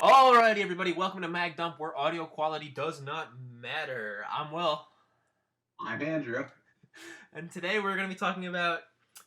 Alrighty, everybody, welcome to Mag Dump, where audio quality does not matter. I'm Will. I'm Andrew. And today we're going to be talking about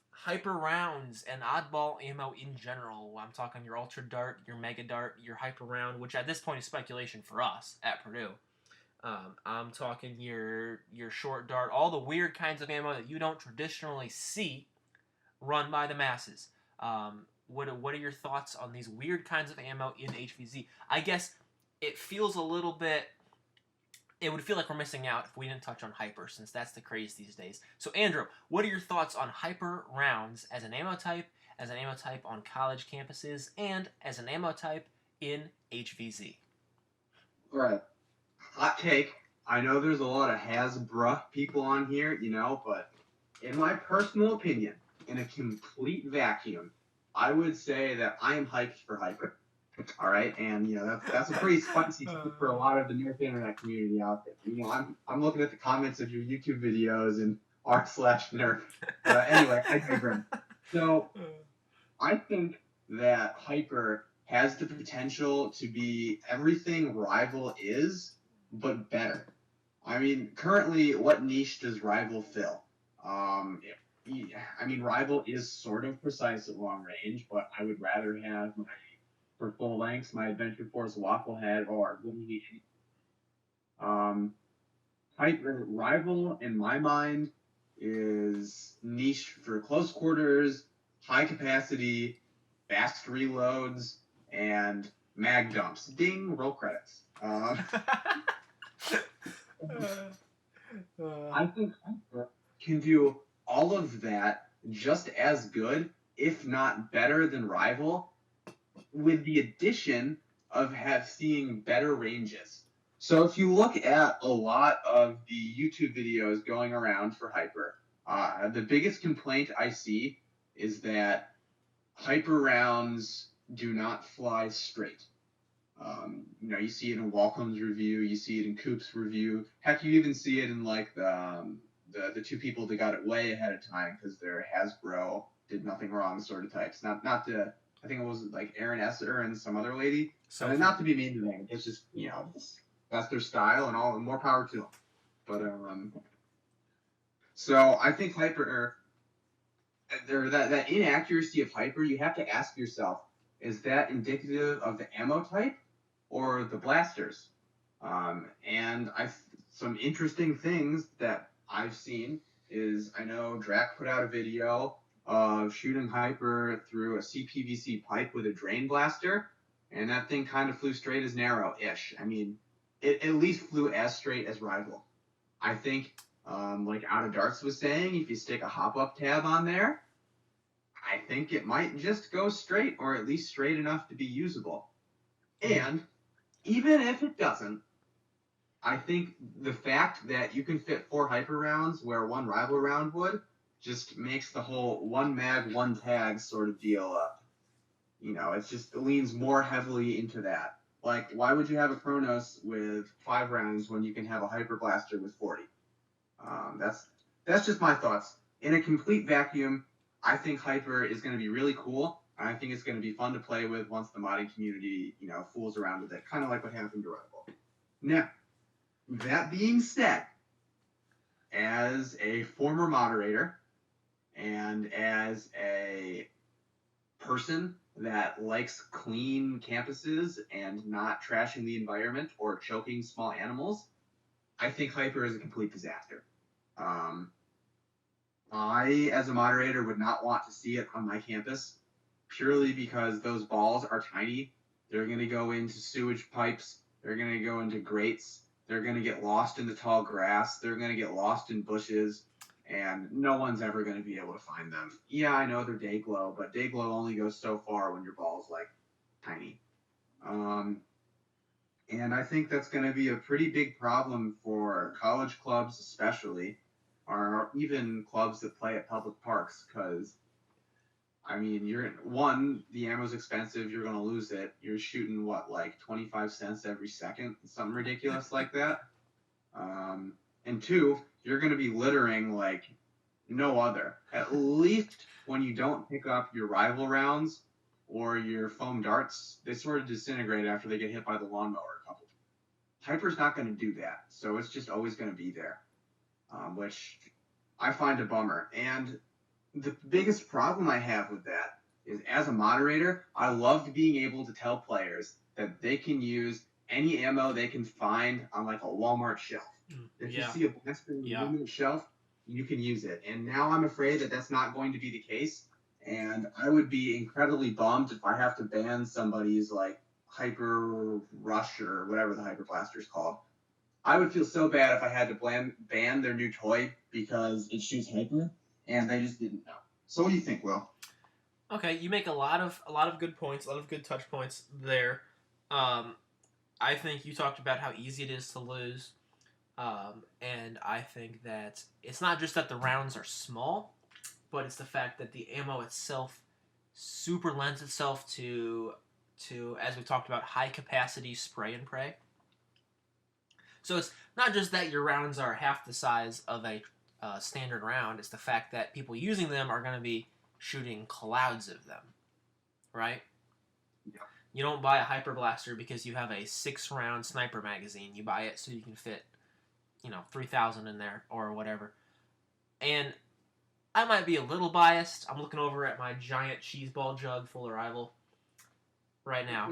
hyper rounds and oddball ammo in general. I'm talking your ultra dart, your mega dart, your hyper round, which at this point is speculation for us at Purdue. I'm talking your short dart, all the weird kinds of ammo that you don't traditionally see run by the masses. What are your thoughts on these weird kinds of ammo in HVZ? I guess it feels a little bit. It would feel like we're missing out if we didn't touch on hyper, since that's the craze these days. So, Andrew, what are your thoughts on hyper rounds as an ammo type on college campuses, and as an ammo type in HVZ? All right. Hot take. I know there's a lot of has-bruh people on here, but in my personal opinion, in a complete vacuum, I would say that I am hyped for hyper. All right, and that's a pretty spicy take for a lot of the Nerf internet community out there. I'm looking at the comments of your YouTube videos and r/Nerf. But anyway, I digress. So I think that hyper has the potential to be everything Rival is, but better. I mean, currently, what niche does Rival fill? Rival is sort of precise at long range, but I would rather have for full lengths my Adventure Force Wafflehead or literally Hyper Rival in my mind is niche for close quarters, high capacity, fast reloads, and mag dumps. Ding, roll credits. I think Hyper can do all of that just as good, if not better than Rival, with the addition of seeing better ranges. So if you look at a lot of the YouTube videos going around for Hyper, the biggest complaint I see is that Hyper rounds do not fly straight. You see it in Walcomb's review, you see it in Coop's review. Heck, you even see it in like the two people that got it way ahead of time because their Hasbro did nothing wrong sort of types. Not the I think it was like Aaron Esser and some other lady. So not to be mean to them, it's just that's their style and all, and more power to them. But so I think Hyper, that inaccuracy of Hyper, you have to ask yourself, is that indicative of the ammo type or the blasters? And some interesting things that I've seen is I know Drac put out a video of shooting Hyper through a CPVC pipe with a drain blaster, and that thing kind of flew straight as narrow-ish. I mean, it at least flew as straight as Rival. I think, like Out of Darts was saying, if you stick a hop-up tab on there, I think it might just go straight, or at least straight enough to be usable. And even if it doesn't, I think the fact that you can fit 4 Hyper rounds where 1 Rival round would just makes the whole 1 mag, 1 tag sort of deal up. It leans more heavily into that. Like, why would you have a Chronos with 5 rounds when you can have a Hyper Blaster with 40? That's just my thoughts. In a complete vacuum, I think Hyper is going to be really cool. And I think it's going to be fun to play with once the modding community, fools around with it. Kind of like what happened to Rival. Now, that being said, as a former moderator and as a person that likes clean campuses and not trashing the environment or choking small animals, I think Hyper is a complete disaster. I, as a moderator, would not want to see it on my campus purely because those balls are tiny. They're going to go into sewage pipes. They're going to go into grates. They're going to get lost in the tall grass. They're going to get lost in bushes. And no one's ever going to be able to find them. Yeah, I know they're day glow, but day glow only goes so far when your ball's, like, tiny. And I think that's going to be a pretty big problem for college clubs especially, or even clubs that play at public parks, because, the ammo's expensive, you're going to lose it. You're shooting, 25 cents every second? Something ridiculous like that. And 2, you're going to be littering like no other. At least when you don't pick up your Rival rounds or your foam darts, they sort of disintegrate after they get hit by the lawnmower a couple times. Hyper's not going to do that, so it's just always going to be there, which I find a bummer. And the biggest problem I have with that is, as a moderator, I loved being able to tell players that they can use any ammo they can find on like a Walmart shelf. If you see a blaster on a Walmart shelf, you can use it. And now I'm afraid that that's not going to be the case. And I would be incredibly bummed if I have to ban somebody's like Hyper Rush or whatever the Hyper Blaster is called. I would feel so bad if I had to ban their new toy because it shoots Hyper, and they just didn't know. So what do you think, Will? Okay, you make a lot of good points, a lot of good touch points there. I think you talked about how easy it is to lose, and I think that it's not just that the rounds are small, but it's the fact that the ammo itself super lends itself to as we talked about, high capacity spray and pray. So it's not just that your rounds are half the size of a standard round, it's the fact that people using them are going to be shooting clouds of them, right? Yeah. You don't buy a Hyper Blaster because you have a 6-round sniper magazine. You buy it so you can fit, 3,000 in there or whatever. And I might be a little biased. I'm looking over at my giant cheese ball jug full of Rival right now.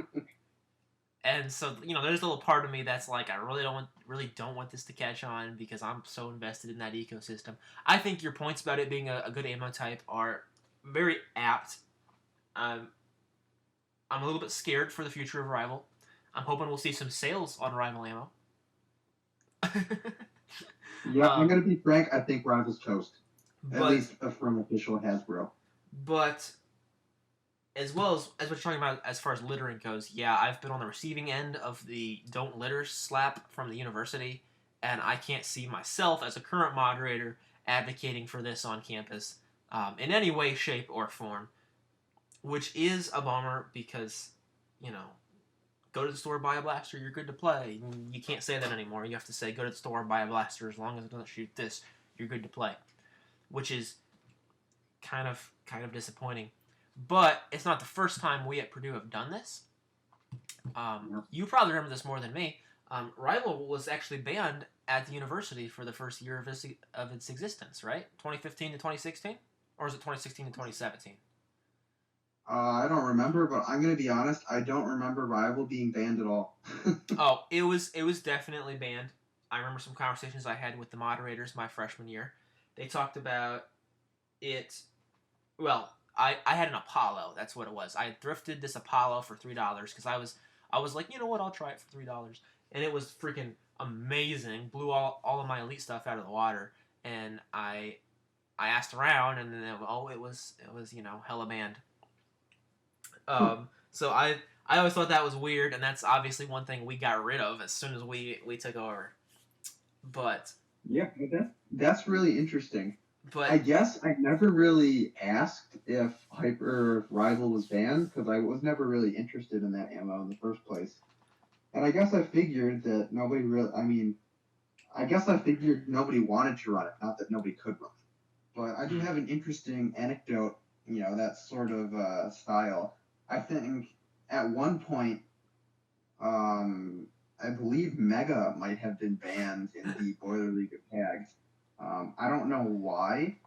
And so, there's a little part of me that's like, I really don't want this to catch on because I'm so invested in that ecosystem. I think your points about it being a good ammo type are very apt. I'm a little bit scared for the future of Rival. I'm hoping we'll see some sales on Rival ammo. Yeah, I'm going to be frank. I think Rival's toast. At least from official Hasbro. But as well as we're talking about as far as littering goes, yeah, I've been on the receiving end of the don't litter slap from the university, and I can't see myself as a current moderator advocating for this on campus in any way, shape, or form, which is a bummer because, go to the store, buy a blaster, you're good to play. You can't say that anymore. You have to say, go to the store, buy a blaster, as long as it doesn't shoot this, you're good to play, which is kind of disappointing. But it's not the first time we at Purdue have done this. You probably remember this more than me. Rival was actually banned at the university for the first year of its existence, right? 2015 to 2016? Or is it 2016 to 2017? I don't remember, but I'm going to be honest, I don't remember Rival being banned at all. Oh, it was definitely banned. I remember some conversations I had with the moderators my freshman year. They talked about it. Well, I had an Apollo. That's what it was. I had thrifted this Apollo for $3 because I was like, you know what, I'll try it for $3, and it was freaking amazing. Blew all of my elite stuff out of the water, and I asked around, and then it was hella banned. So I always thought that was weird, and that's obviously one thing we got rid of as soon as we took over. But yeah, that's really interesting. But I guess I never really asked if Hyper Rival was banned because I was never really interested in that ammo in the first place. And I guess I figured that nobody really, I guess I figured nobody wanted to run it, not that nobody could run it. But I do have an interesting anecdote, that sort of style. I think at one point, I believe Mega might have been banned in the Boiler League of Tags. I don't know why,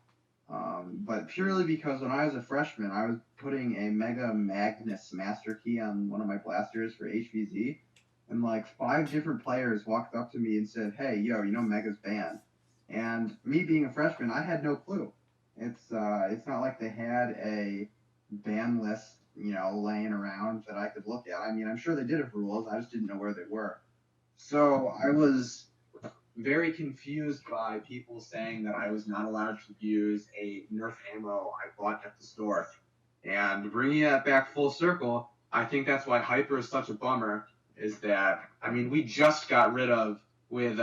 but purely because when I was a freshman, I was putting a Mega Magnus Master Key on one of my blasters for HVZ, and like 5 different players walked up to me and said, "Hey, Mega's banned." And me being a freshman, I had no clue. It's not like they had a ban list, laying around that I could look at. I'm sure they did have rules. I just didn't know where they were. So I was very confused by people saying that I was not allowed to use a Nerf ammo I bought at the store. And bringing that back full circle, I think that's why Hyper is such a bummer, is that, we just got rid of, with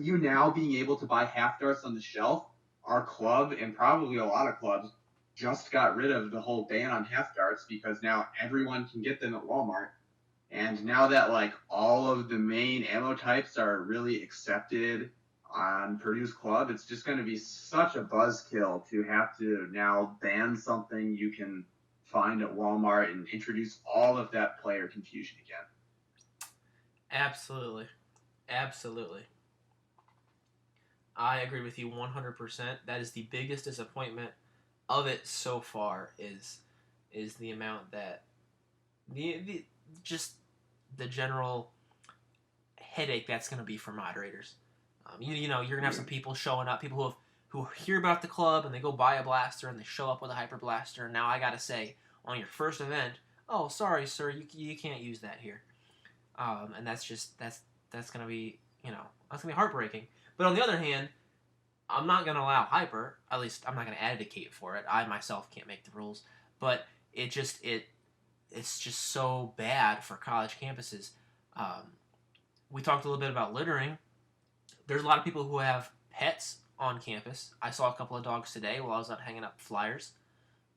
you now being able to buy half darts on the shelf, our club, and probably a lot of clubs, just got rid of the whole ban on half darts because now everyone can get them at Walmart. And now that all of the main ammo types are really accepted on Purdue's club, it's just going to be such a buzzkill to have to now ban something you can find at Walmart and introduce all of that player confusion again. Absolutely. Absolutely. I agree with you 100%. That is the biggest disappointment of it so far is the amount that the just the general headache that's going to be for moderators. You know, you're going to have some people showing up, people who hear about the club and they go buy a blaster and they show up with a hyper blaster. And now I got to say, on your first event, oh, sorry, sir, you can't use that here. And that's going to be, you know, that's going to be heartbreaking. But on the other hand, I'm not going to allow hyper. At least I'm not going to advocate for it. I myself can't make the rules. But it's just so bad for college campuses. We talked a little bit about littering. There's a lot of people who have pets on campus. I saw a couple of dogs today while I was out hanging up flyers.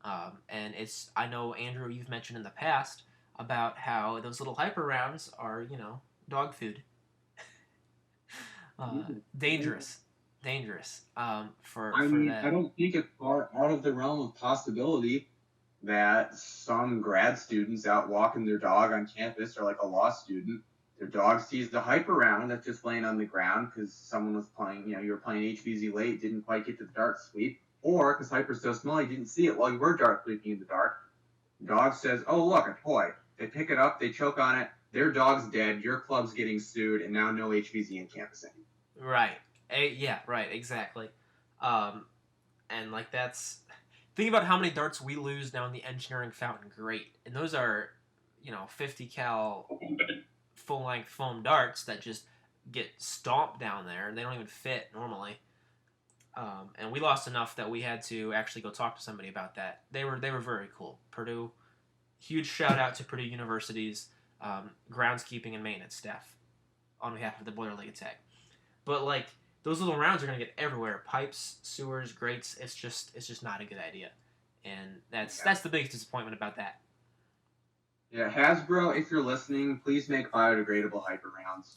And I know, Andrew, you've mentioned in the past about how those little hyper rounds are, you know, dog food. Dangerous. For that. I don't think it's far out of the realm of possibility that some grad students out walking their dog on campus, or like a law student, their dog sees the hyper round that's just laying on the ground because someone was playing, you know, you were playing HVZ late, didn't quite get to the dart sweep, or because hyper's so small, you didn't see it while you were dart sweeping in the dark. Dog says, oh, look, a toy. They pick it up, they choke on it, their dog's dead, your club's getting sued, and now no HVZ in campus anymore. Right. Yeah, right, exactly. And like that's... Think about how many darts we lose down the engineering fountain grate. And those are, you know, 50 cal full-length foam darts that just get stomped down there, and they don't even fit normally. And we lost enough that we had to actually go talk to somebody about that. They were very cool. Purdue, huge shout-out to Purdue University's groundskeeping and maintenance staff on behalf of the Boilerlake Attack. But, like, those little rounds are going to get everywhere. Pipes, sewers, grates. It's just not a good idea. And that's the biggest disappointment about that. Yeah, Hasbro, if you're listening, please make biodegradable hyper rounds.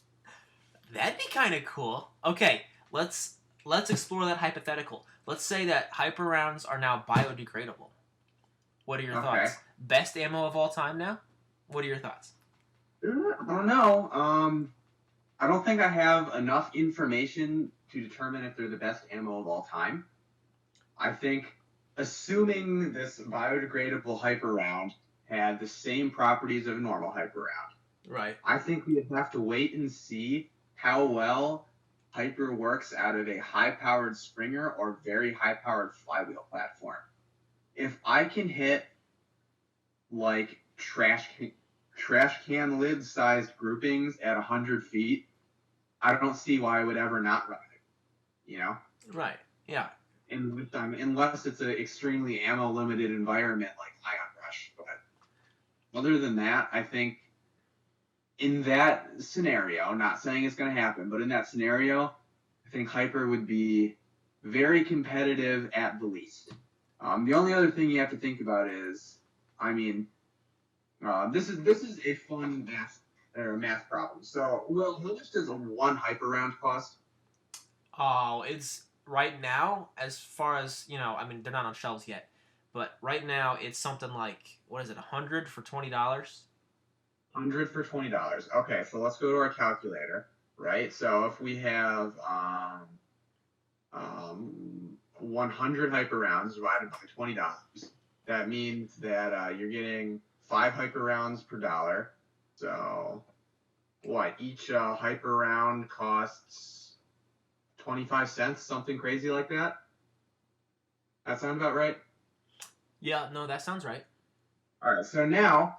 That'd be kind of cool. Okay, let's explore that hypothetical. Let's say that hyper rounds are now biodegradable. What are your thoughts? Best ammo of all time now? What are your thoughts? I don't know. I don't think I have enough information to determine if they're the best ammo of all time. I think, assuming this biodegradable hyper round had the same properties of a normal hyper round, right? I think we would have to wait and see how well hyper works out of a high-powered Springer or very high-powered flywheel platform. If I can hit like trash can lid-sized groupings at 100 feet, I don't see why I would ever not run it. You know? Right. Yeah. And with them, unless it's an extremely ammo-limited environment like Ion Rush. But other than that, I think in that scenario, not saying it's going to happen, but in that scenario, I think Hyper would be very competitive at the least. The only other thing you have to think about is, I mean, this is a fun math problem. So, Will, how much does one hyper round cost? Oh, it's right now, as far as, you know, I mean, they're not on shelves yet, but right now it's something like, what is it, 100 for $20? 100 for $20. Okay, so let's go to our calculator, right? So if we have 100 hyper rounds divided by $20, that means that you're getting 5 hyper rounds per dollar. So what? Each hyper round costs 25 cents, something crazy like that? That sound about right? Yeah, no, that sounds right. All right, so now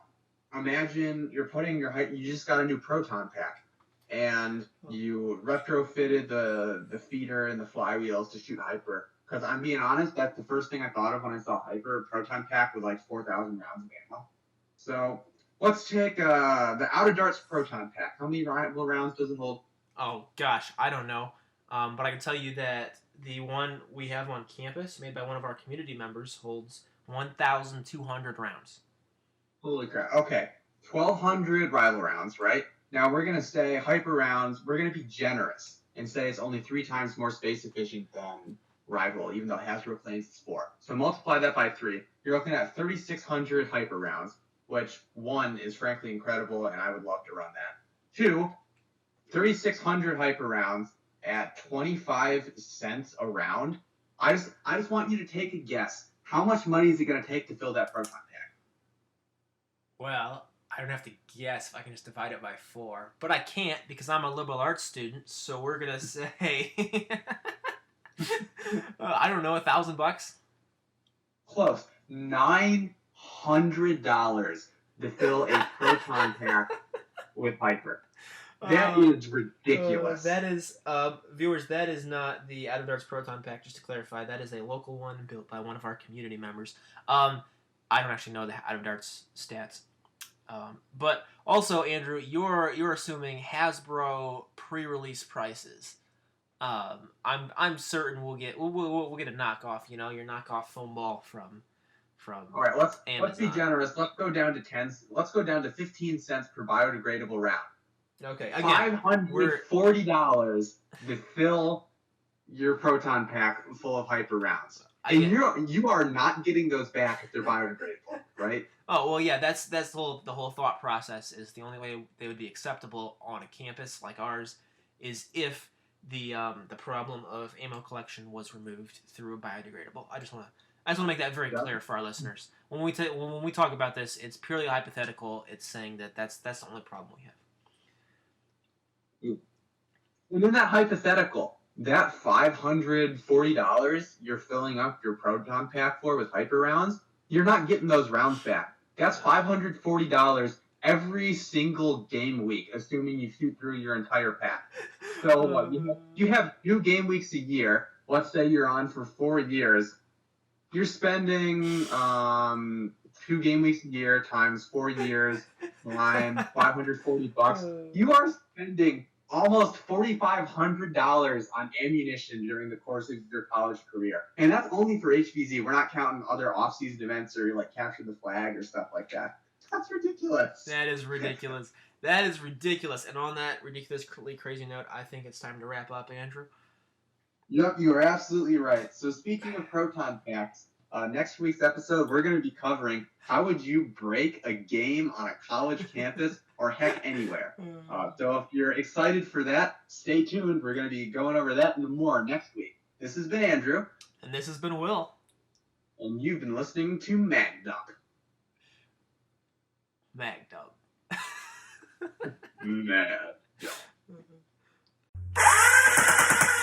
imagine you're putting you just got a new proton pack, and you retrofitted the feeder and the flywheels to shoot hyper. Because I'm being honest, that's the first thing I thought of when I saw hyper. Proton pack with like 4,000 rounds of ammo. So let's take the Out of Darts proton pack. How many rounds does it hold? Oh gosh, I don't know. But I can tell you that the one we have on campus, made by one of our community members, holds 1,200 rounds. Holy crap. Okay. 1,200 rival rounds, right? Now we're going to say hyper rounds, we're going to be generous and say it's only 3 times more space efficient than rival, even though Hasbro claims it's 4. So multiply that by 3. You're looking at 3,600 Hyper rounds, which 1 is frankly incredible, and I would love to run that. 2, 3,600 Hyper rounds at 25 cents a round. I just want you to take a guess. How much money is it going to take to fill that proton pack? Well, I don't have to guess if I can just divide it by 4. But I can't because I'm a liberal arts student, so we're going to say... I don't know, $1,000? Close. $900 to fill a proton pack with Hyper. That is ridiculous. That is, viewers, that is not the Out of Darts Proton Pack, just to clarify. That is a local one built by one of our community members. I don't actually know the Out of Darts stats. But also, Andrew, you're assuming Hasbro pre-release prices. I'm certain we'll get a knockoff, your knockoff foam ball from All right, let's be Amazon. generous. Let's go down to 10. Let's go down to 15 cents per biodegradable round. Okay, again, $540 to fill your proton pack full of Hyper rounds. And you are not getting those back if they're biodegradable, right? Oh well, yeah. That's the whole thought process. Is the only way they would be acceptable on a campus like ours is if the problem of ammo collection was removed through a biodegradable. I just want to make that very clear for our listeners. When we talk about this, it's purely hypothetical. It's saying that's the only problem we have. And in that hypothetical, that $540 you're filling up your proton pack for with Hyper rounds, you're not getting those rounds back. That's $540 every single game week, assuming you shoot through your entire pack. So you have 2 game weeks a year. Let's say you're on for 4 years. You're spending 2 game weeks a year times 4 years times $540. You are spending almost $4,500 on ammunition during the course of your college career. And that's only for HVZ. We're not counting other off-season events or like capture the flag or stuff like that. That's ridiculous. That is ridiculous. That is ridiculous. And on that ridiculously crazy note, I think it's time to wrap up, Andrew. Yep, you are absolutely right. So speaking of proton packs, next week's episode, we're going to be covering how would you break a game on a college campus or heck anywhere. So if you're excited for that, stay tuned. We're going to be going over that and more next week. This has been Andrew. And this has been Will. And you've been listening to MagDub. MagDub. Mad.